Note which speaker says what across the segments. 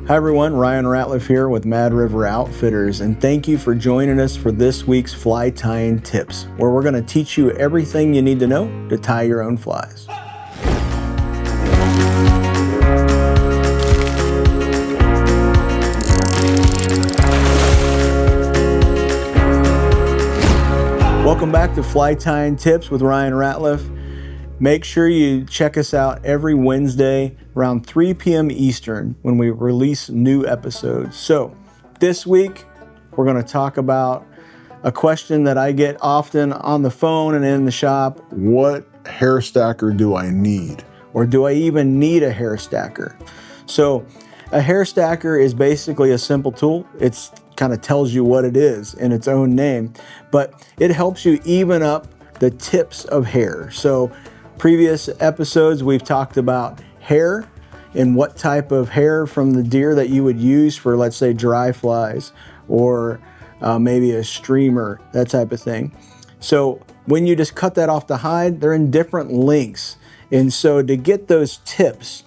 Speaker 1: Hi everyone, Ryan Ratliff here with Mad River Outfitters, and thank you for joining us for this week's fly tying tips, where we're going to teach you everything you need to know to tie your own flies. Welcome back to Fly Tying Tips with Ryan Ratliff. Make sure you check us out every Wednesday around 3 p.m. Eastern when we release new episodes. So this week, we're going to talk about a question that I get often on the phone and in the shop.
Speaker 2: What hair stacker do I need?
Speaker 1: Or do I even need a hair stacker? So a hair stacker is basically a simple tool. It's kind of tells you what it is in its own name, but it helps you even up the tips of hair. So previous episodes, we've talked about hair and what type of hair from the deer that you would use for, let's say, dry flies or maybe a streamer, that type of thing. So when you just cut that off the hide, they're in different lengths. And so to get those tips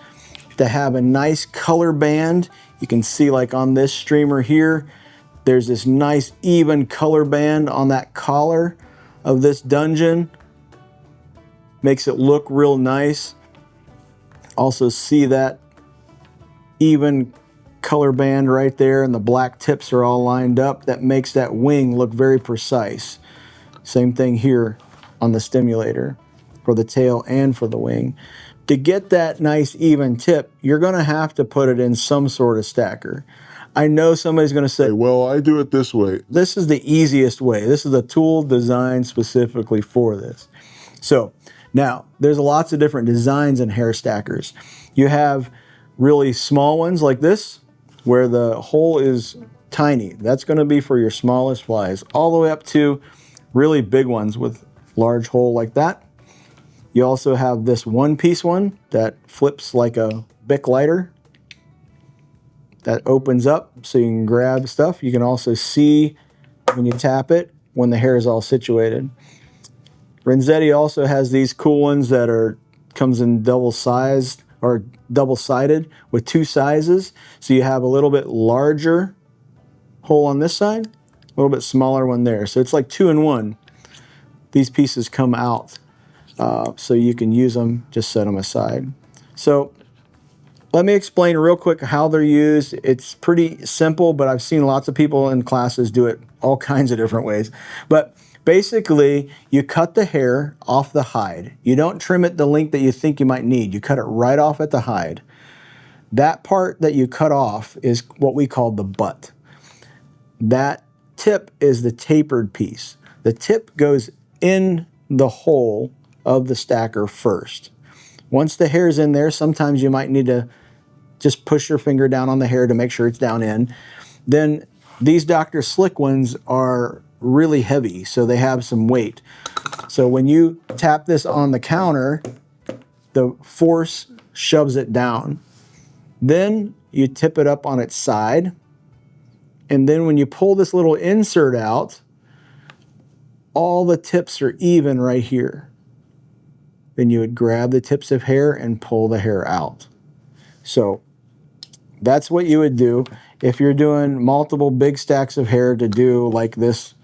Speaker 1: to have a nice color band, you can see like on this streamer here, there's this nice even color band on that collar of this dungeon. Makes it look real nice. Also see that even color band right there, and the black tips are all lined up. That makes that wing look very precise. Same thing here on the stimulator for the tail and for the wing. To get that nice even tip, you're gonna have to put it in some sort of stacker. I know somebody's gonna say,
Speaker 2: well, I do it this way.
Speaker 1: This is the easiest way. This is a tool designed specifically for this. So now, there's lots of different designs in hair stackers. You have really small ones like this, where the hole is tiny. That's going to be for your smallest flies, all the way up to really big ones with large hole like that. You also have this one-piece one that flips like a Bic lighter. That opens up so you can grab stuff. You can also see when you tap it when the hair is all situated. Renzetti also has these cool ones that comes in double-sized or double-sided with two sizes. So you have a little bit larger hole on this side, a little bit smaller one there. So it's like 2-in-1. These pieces come out so you can use them, just set them aside. So let me explain real quick how they're used. It's pretty simple, but I've seen lots of people in classes do it all kinds of different ways. But basically, you cut the hair off the hide. You don't trim it the length that you think you might need. You cut it right off at the hide. That part that you cut off is what we call the butt. That tip is the tapered piece. The tip goes in the hole of the stacker first. Once the hair's in there, sometimes you might need to just push your finger down on the hair to make sure it's down in. Then these Dr. Slick ones are really heavy, so they have some weight. So when you tap this on the counter, the force shoves it down. Then you tip it up on its side, and then when you pull this little insert out, all the tips are even right here. Then you would grab the tips of hair and pull the hair out. So that's what you would do if you're doing multiple big stacks of hair to do like this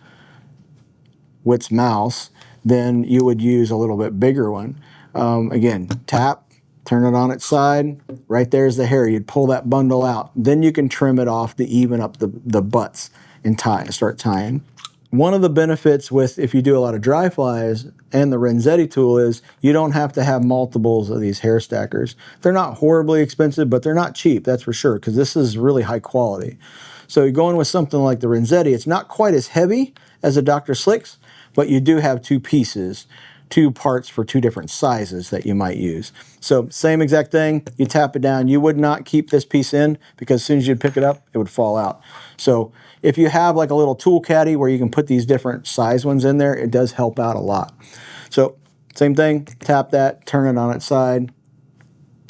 Speaker 1: Wit's mouse, then you would use a little bit bigger one. Again, tap, turn it on its side, right there's the hair. You'd pull that bundle out. Then you can trim it off to even up the butts and start tying. One of the benefits with if you do a lot of dry flies and the Renzetti tool is you don't have to have multiples of these hair stackers. They're not horribly expensive, but they're not cheap, that's for sure, because this is really high quality. So you're going with something like the Renzetti, it's not quite as heavy as a Dr. Slick's, but you do have two pieces, two parts for two different sizes that you might use. So same exact thing, you tap it down. You would not keep this piece in because as soon as you pick it up, it would fall out. So if you have like a little tool caddy where you can put these different size ones in there, it does help out a lot. So same thing, tap that, turn it on its side.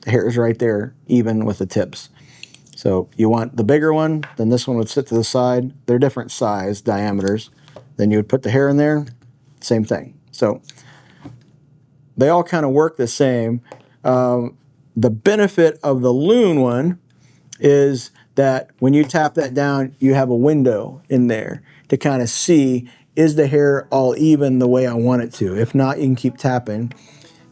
Speaker 1: The hair is right there, even with the tips. So you want the bigger one, then this one would sit to the side. They're different size diameters. Then you would put the hair in there, same thing. So they all kind of work the same. The benefit of the loon one is that when you tap that down, you have a window in there to kind of see, is the hair all even the way I want it to? If not, you can keep tapping.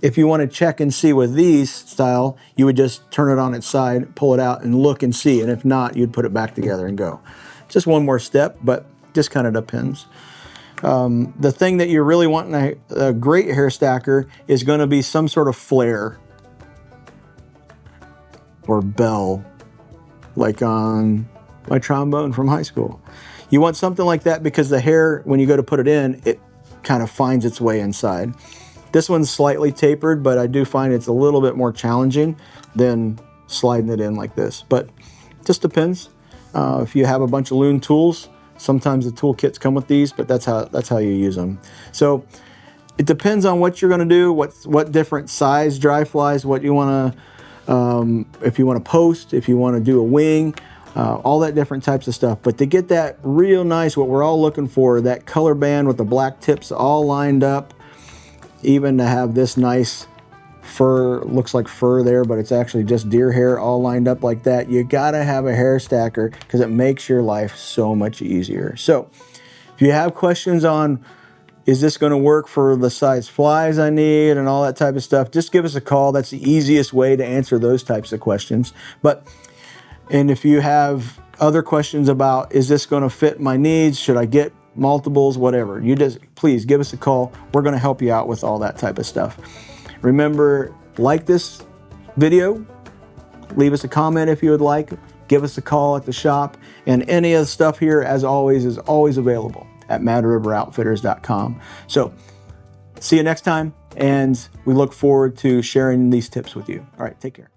Speaker 1: If you want to check and see with these style, you would just turn it on its side, pull it out and look and see. And if not, you'd put it back together and go. Just one more step, but just kind of depends. The thing that you're really wanting a great hair stacker is going to be some sort of flare or bell, like on my trombone from high school. You want something like that because the hair, when you go to put it in, it kind of finds its way inside. This one's slightly tapered, but I do find it's a little bit more challenging than sliding it in like this. But just depends. If you have a bunch of loom tools, sometimes the tool kits come with these, but that's how you use them. So it depends on what you're going to do, what different size dry flies, what you want to, if you want to post, if you want to do a wing, all that different types of stuff. But to get that real nice, what we're all looking for, that color band with the black tips all lined up, even to have this nice fur, looks like fur there, but it's actually just deer hair all lined up like that. You gotta have a hair stacker because it makes your life so much easier. So if you have questions on, is this gonna work for the size flies I need and all that type of stuff, just give us a call. That's the easiest way to answer those types of questions. And if you have other questions about, is this gonna fit my needs? Should I get multiples, whatever, you just please give us a call. We're going to help you out with all that type of stuff. Remember, like this video, leave us a comment if you would like, give us a call at the shop, and any of the stuff here, as always, is always available at madriveroutfitters.com. So see you next time, and we look forward to sharing these tips with you. All right, take care.